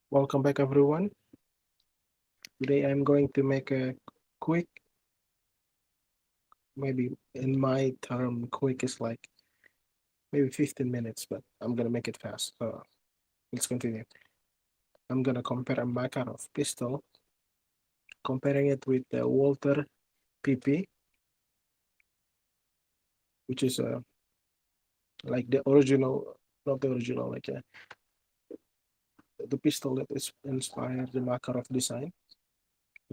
Welcome back, everyone. Today I'm going to make a quick, maybe in my term, quick is like maybe 15 minutes, but I'm gonna make it fast. So let's continue. I'm gonna compare a Makarov pistol, comparing it with the Walther PP, which is like the original, not the original, like the pistol that is inspired the Makarov design.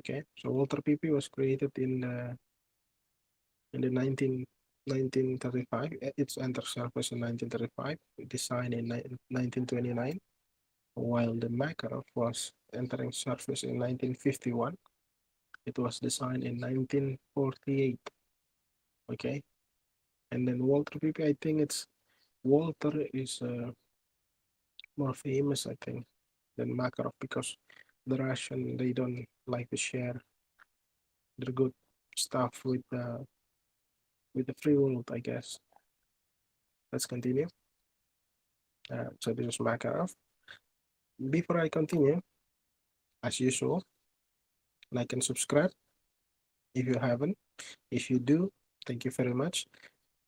Okay, so Walther PP was created in the 1935. Its entered service in 1935, designed in 1929, while the Makarov was entering service in 1951. It was designed in 1948. Okay, and then Walther PP, I think it's Walther is more famous, I think, than Makarov because the Russian they don't like to share their good stuff with the free world, I guess. Let's continue. So this is Makarov. Before I continue, as usual, like and subscribe if you haven't. If you do, thank you very much.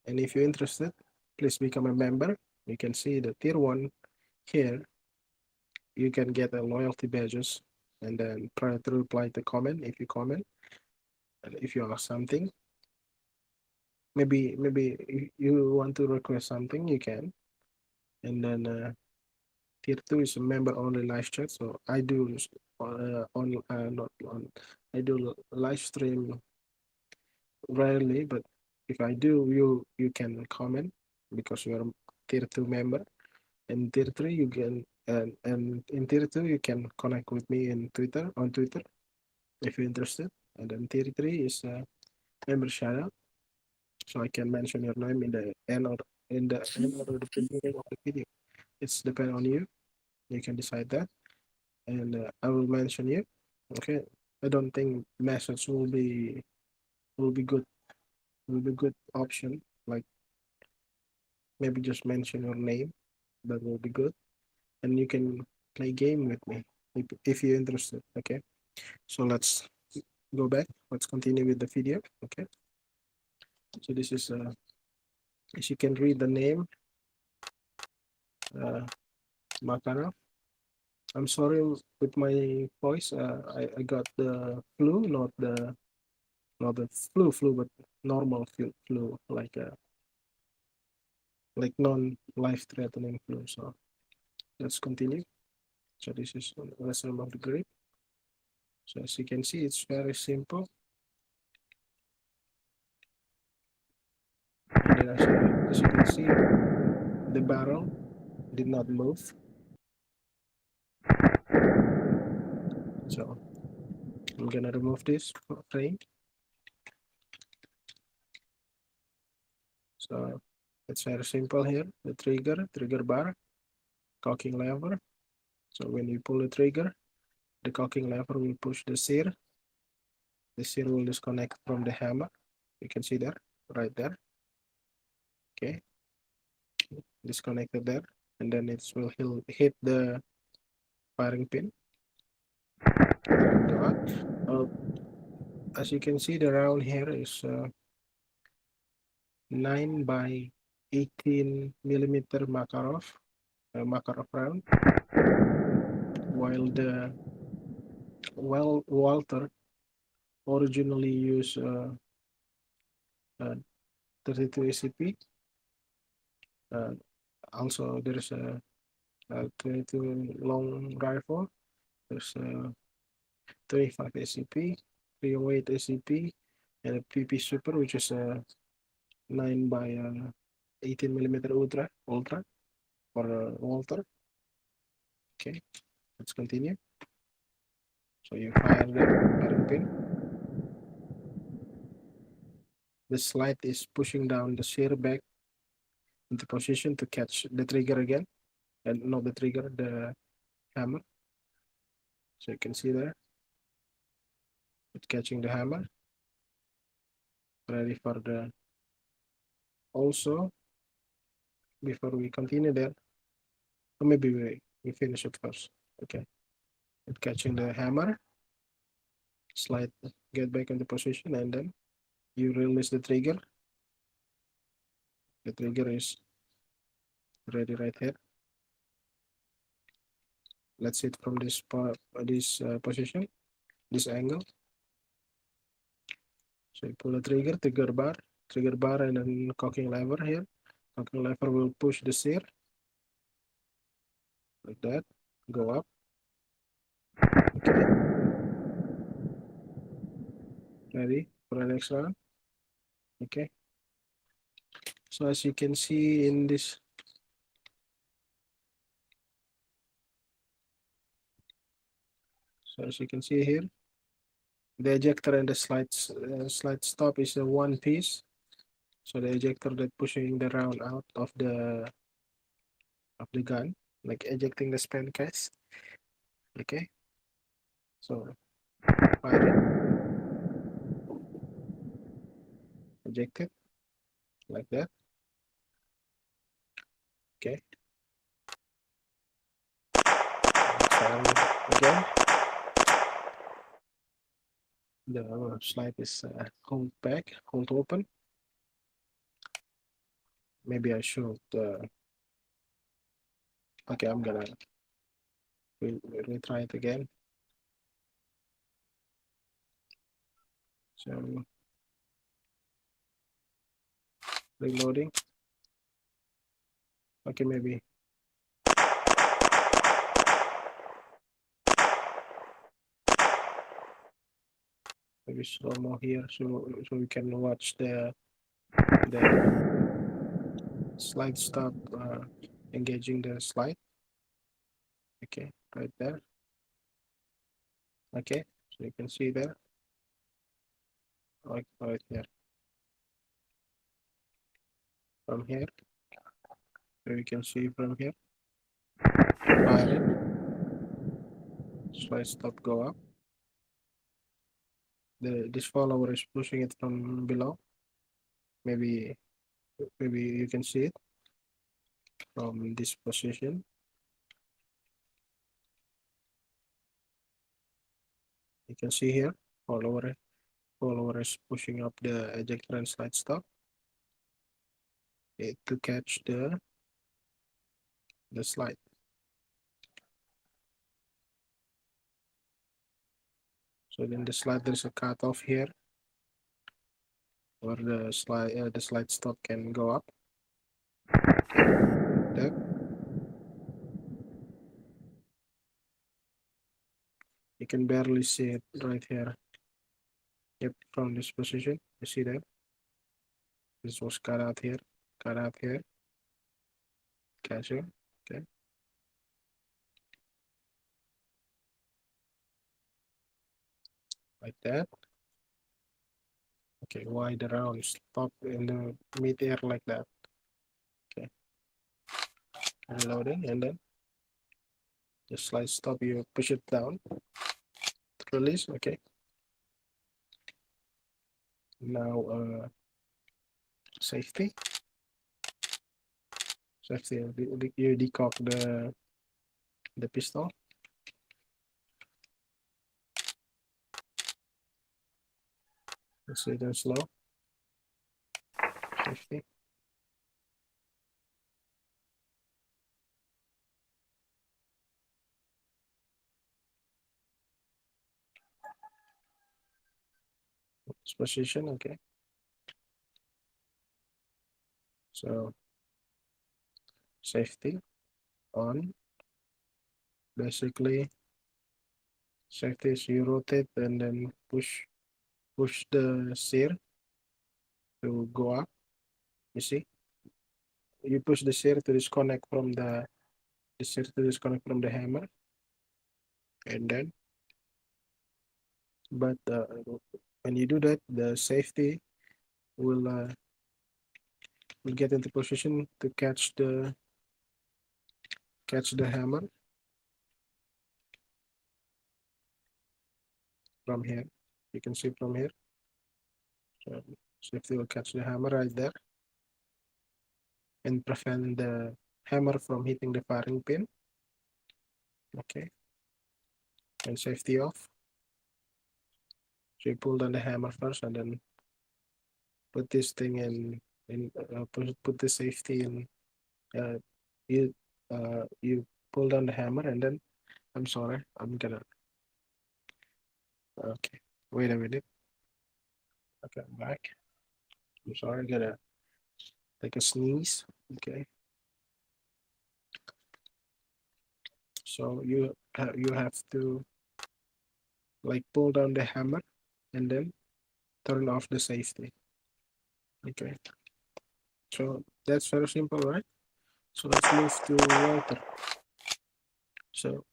And if you're interested, please become a member. You can see the tier 1 here. You can get a loyalty badges and then try to reply to comment if you comment. And if you ask something, maybe if you want to request something, you can. And then tier 2 is a member only live chat. So I do on not on I do live stream rarely, but if I do, you can comment because you're a tier 2 member. And tier 3 you can and in tier 2 you can connect with me in Twitter on Twitter if you're interested. And then tier 3 is member shout out. So I can mention your name in the end or in the end or the beginning of the video. It's depend on you. You can decide that. And I will mention you. Okay. I don't think message will be good will be good option. Like maybe just mention your name. That will be good. And you can play game with me if you're interested. Okay. So let's go back. Let's continue with the video. Okay. So this is as you can read the name, uh, Makarov. I'm sorry with my voice. I got the flu, not the flu, but normal flu, like non life threatening flu. So let's continue. So this is lesson of the grip. So as you can see, it's very simple. And then as you can see, the barrel did not move. So I'm gonna remove this frame. So it's very simple here. The trigger bar, cocking lever. So when you pull the trigger, the cocking lever will push the sear. The sear will disconnect from the hammer. You can see there, right there. Okay, disconnected there. And then it will hit the firing pin. Go out. As you can see, the round here is 9 by 18 millimeter Makarov round, while the Walther originally used 32 ACP. Also, there's a 22 long rifle. There's a 25 ACP, 308 ACP, and a PP Super, which is a 9 by 18 millimeter ultra for Walther. Okay, let's continue. So you fire the firing pin. The slide is pushing down the sear back into position to catch the trigger again, and not the trigger, the hammer. So you can see there, it's catching the hammer. Ready for the also before we continue there, or maybe we finish it first. Okay. and catching the hammer. Slide, get back into position, and then you release the trigger. The trigger is ready right here. Let's hit from this position, this angle. So you pull the trigger bar, and then cocking lever here. Cocking lever will push the sear like that. Go up. Okay. Ready for the next round. Okay. So as you can see in this, here, the ejector and the slide stop is a one piece. So the ejector that pushing the round out of the gun, like ejecting the spent case. Okay. So fire it, eject it like that. Okay. Fire it again. The slide is hold open. Maybe I should. Okay, I'm gonna retry it again. So reloading. Okay, maybe slow mo here, so we can watch the slide stop engaging the slide. Okay, right there. Okay, so you can see there, like right here. From here, so you can see from here. Fire it. Slide stop go up. This follower is pushing it from below. Maybe you can see it from this position. You can see here, follower is pushing up the ejector and slide stop to catch the slide. So then the slide, there's a cutoff here where the slide stop can go up. That. You can barely see it right here. Yep, from this position, you see that? This was cut out here, catching. Okay. Like that. Okay, wide around, stop in the mid-air like that. Okay. Reloading, and then the slide stop, you push it down to release. Okay. Now safety. You decock the pistol. Let's see it slow. Safety. This position, okay. So safety on. Basically, safety is you rotate and then push the sear to go up. You see, you push the sear to disconnect from the hammer, and then, but when you do that, the safety will get into position to catch the hammer from here. You can see from here. So safety will catch the hammer right there and prevent the hammer from hitting the firing pin. Okay. and safety off. So you pull down the hammer first and then put this thing put the safety in. Uh, you pull down the hammer and then I'm sorry, I'm gonna okay. Wait a minute. Okay, I'm back. I'm sorry, I'm gonna take a sneeze. Okay. So you have to like pull down the hammer and then turn off the safety. Okay. So that's very simple, right? So let's move to Walther. So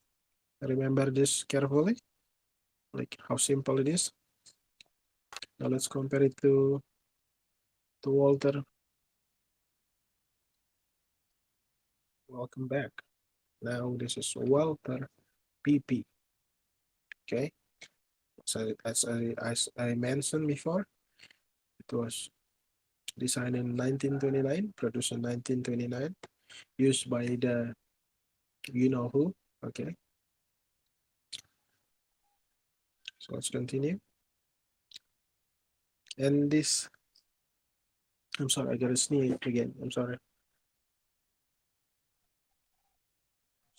remember this carefully, like how simple it is. Now let's compare it to Walther. Welcome back. Now this is Walther PP. Okay. So as I mentioned before, it was designed in 1929, produced in 1929, used by the you know who. Okay. So let's continue. And this, I'm sorry, I got to sneeze again. I'm sorry.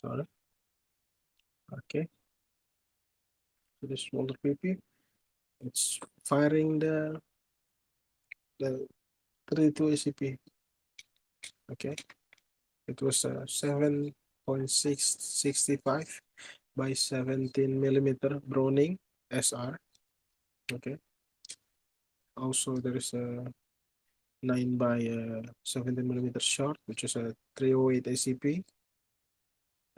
Sorry. Okay. So this Walther PP, it's firing the 32 ACP. Okay. It was a 7.665 by 17 millimeter Browning SR. Okay. Also, there is a 9 by 17 millimeter short, which is a 308 ACP.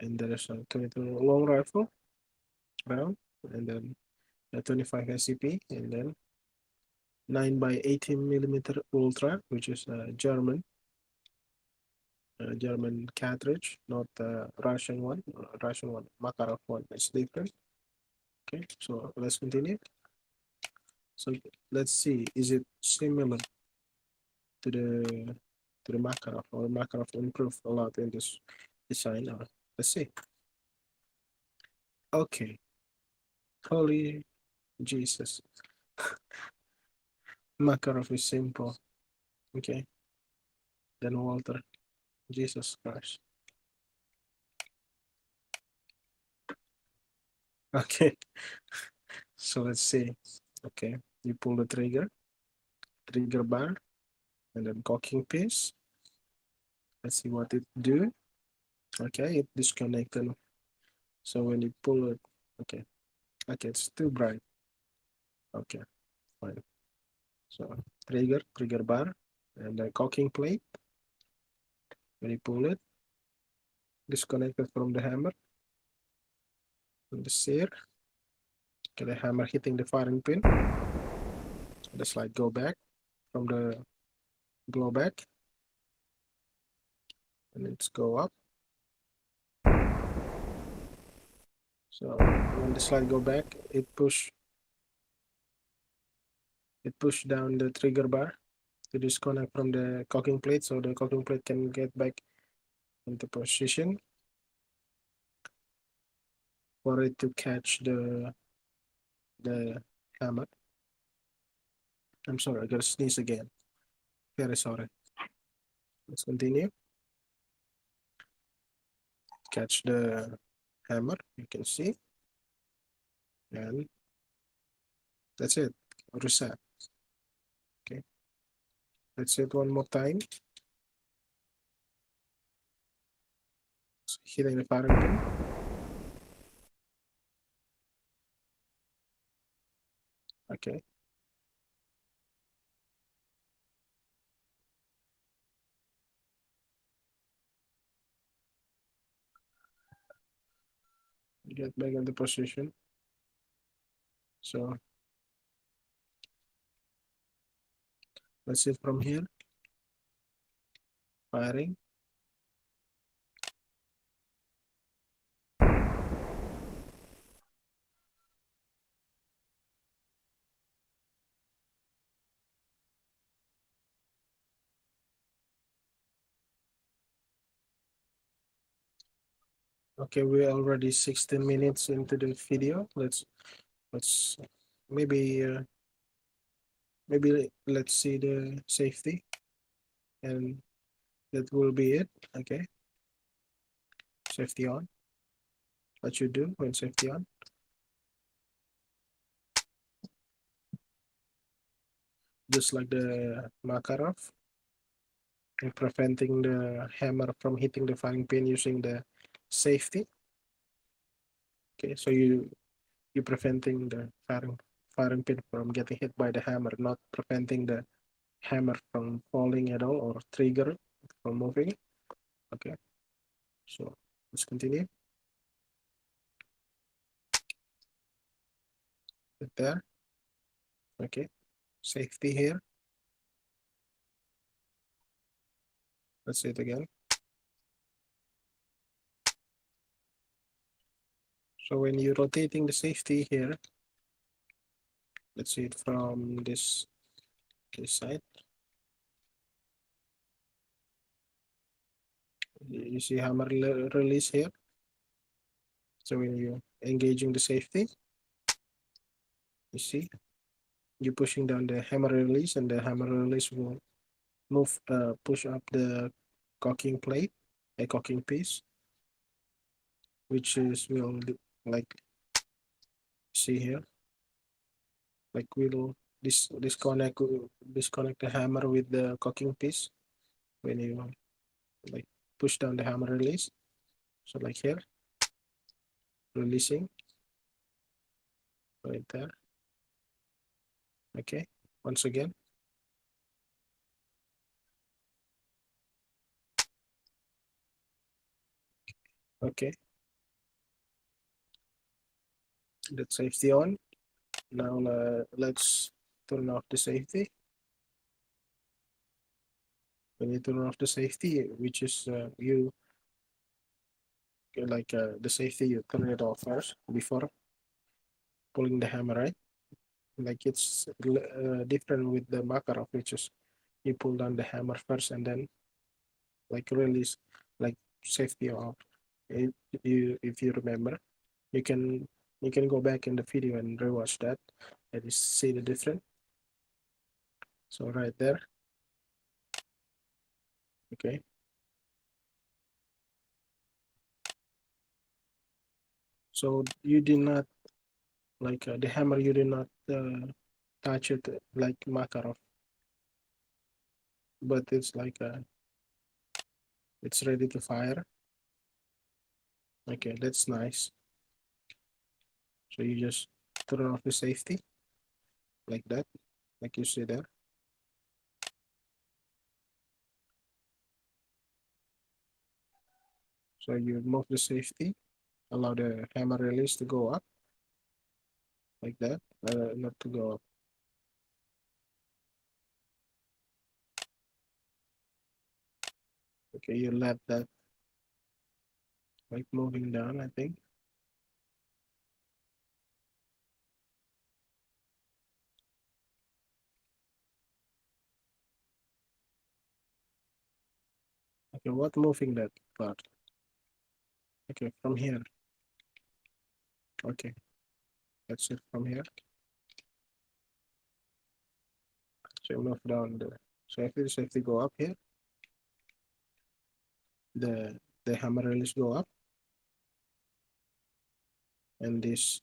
And there is a 22 long rifle round, and then a 25 ACP, and then 9 by 18 millimeter Ultra, which is a German cartridge, not the Russian one. Russian one, Makarov one, it's different. Okay, so let's continue. So let's see, is it similar to the Makarov, or Makarov improved a lot in this design? Or let's see. Okay, holy Jesus, Makarov is simple. Okay, then Walther, Jesus Christ. Okay, so let's see. Okay, you pull the trigger bar, and then cocking piece. Let's see what it do. Okay, it disconnected. So when you pull it, okay, it's too bright. Okay, fine. So trigger bar, and the cocking plate. When you pull it, disconnected from the hammer, from the sear. Okay, the hammer hitting the firing pin. The slide go back from the blow back, and it's go up. So when the slide go back, it push down the trigger bar to disconnect from the cocking plate, so the cocking plate can get back into position for it to catch the hammer. I'm sorry, I gotta sneeze again. Very sorry. Let's continue. Catch the hammer, you can see, and that's it. Reset. Okay, let's hit one more time. So hitting the firing pin. Okay. Get back into position. So let's hit from here. Firing. Okay, we're already 16 minutes into the video. Let's maybe maybe let's see the safety, and that will be it. Okay, safety on. What you do when safety on? Just like the Makarov, and preventing the hammer from hitting the firing pin using the safety. Okay, so you preventing the firing pin from getting hit by the hammer, not preventing the hammer from falling at all or trigger from moving. Okay, so let's continue with there. Okay, safety here. Let's say it again. So when you're rotating the safety here, let's see it from this side. You see hammer release here. So when you engaging the safety, you see you're pushing down the hammer release, and the hammer release will move push up the cocking plate, a cocking piece, which is will like see here, like we'll disconnect the hammer with the cocking piece when you like push down the hammer release. So like here, releasing right there. Okay, once again. Okay, that's safety on. Now let's turn off the safety. When you turn off the safety, which is you like the safety, you turn it off first before pulling the hammer, right? Like it's different with the Makarov, which is you pull down the hammer first and then like release, like safety off. If you remember, you can you can go back in the video and rewatch that and you see the difference. So right there, okay. So you did not like the hammer. You did not touch it like Makarov, but it's like it's ready to fire. Okay, that's nice. So you just turn off the safety like that, like you see there. So you move the safety, allow the hammer release to go up like that, not to go up. Okay, you let that like moving down, I think. Okay, what moving that part? Okay, from here. Okay, that's it from here. So move down the safety go up here. The hammer release go up, and this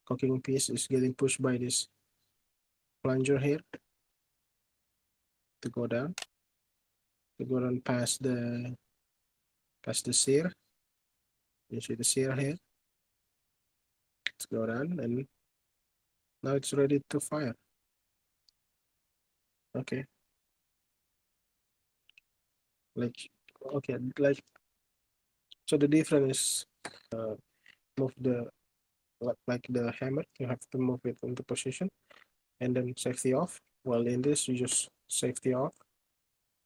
cocking piece is getting pushed by this plunger here to go down, past the sear. You see the sear here. Let's go down, and now it's ready to fire. Okay, like okay, like so the difference is move the like the hammer. You have to move it into position and then safety off. While in this, you just safety off.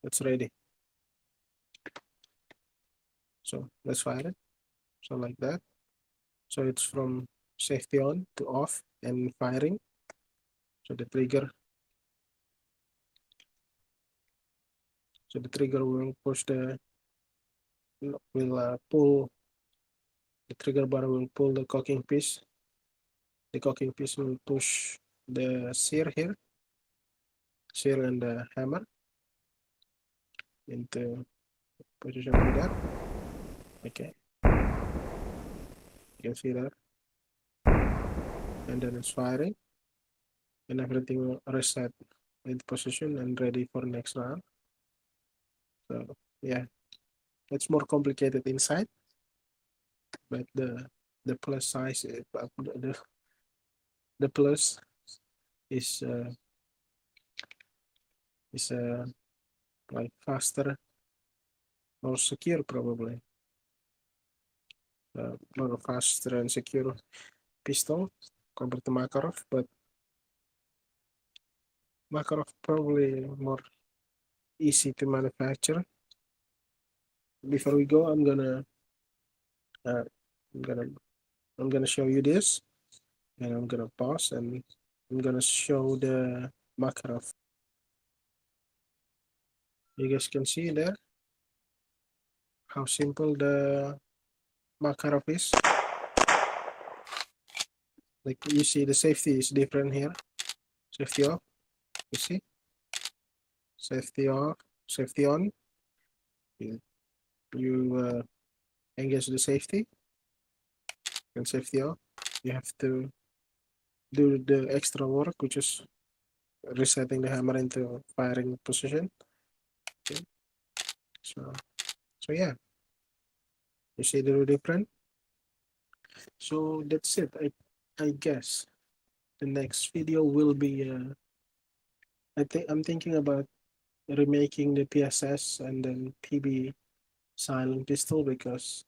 It's ready. So let's fire it. So like that. So it's from safety on to off and firing. So the trigger. So the trigger will push the will pull The trigger bar will pull the cocking piece. The cocking piece will push the shear here, shear and the hammer into position like that. Okay, you can see that. And then it's firing, and everything will reset into position and ready for next round. So yeah, it's more complicated inside, but the plus size, the plus is like faster or secure probably. More faster and secure pistol compared to Makarov, but Makarov probably more easy to manufacture. Before we go, uh, I'm gonna I'm gonna show you this, and I'm gonna pause, and I'm gonna show the Makarov. You guys can see there how simple the Makarov is. Like you see, the safety is different here. Safety off. You see, safety off, safety on. You engage the safety and safety off. You have to do the extra work, which is resetting the hammer into firing position. Okay. So yeah, you see the different. So that's it. I guess the next video will be. I'm thinking about remaking the PSS and then PB silent pistol, because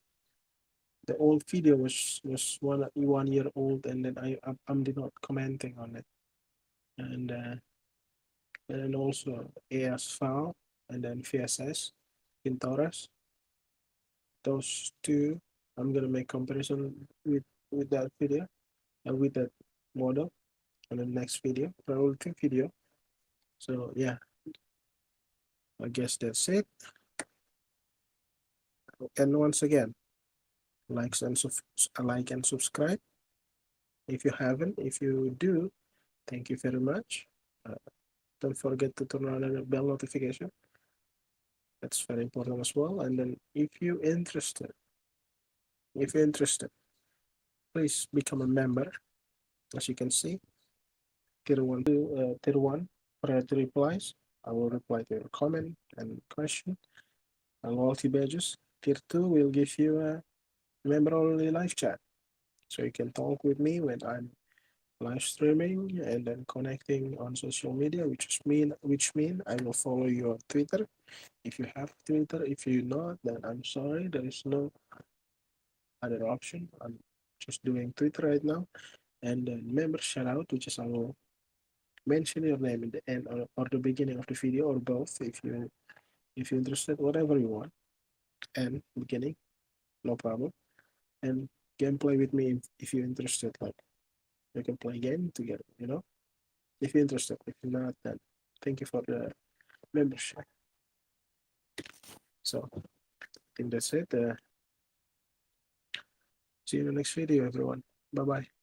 the old video was 1 year old, and then I'm not commenting on it, and then also AS file and then VSS in Taurus. Those two, I'm gonna make comparison with that video and with that model on the next video, priority video. So yeah, I guess that's it. And once again, like and subscribe if you haven't. If you do, thank you very much. Uh, don't forget to turn on the bell notification. That's very important as well. And then if you're interested, please become a member. As you can see, tier one priority replies. I will reply to your comment and question and loyalty badges. Tier two will give you a member only live chat, so you can talk with me when I'm live streaming and then connecting on social media, which mean I will follow you on Twitter if you have Twitter. If you not, then I'm sorry, there is no other option. I'm just doing Twitter right now. And then member shout out, which is I will mention your name in the end, or the beginning of the video, or both, if you're interested, whatever you want. And beginning, no problem. And gameplay with me if you're interested. Like we can play game together, if you're interested. If you're not, then thank you for the membership. So I think that's it. See you in the next video, everyone. Bye bye.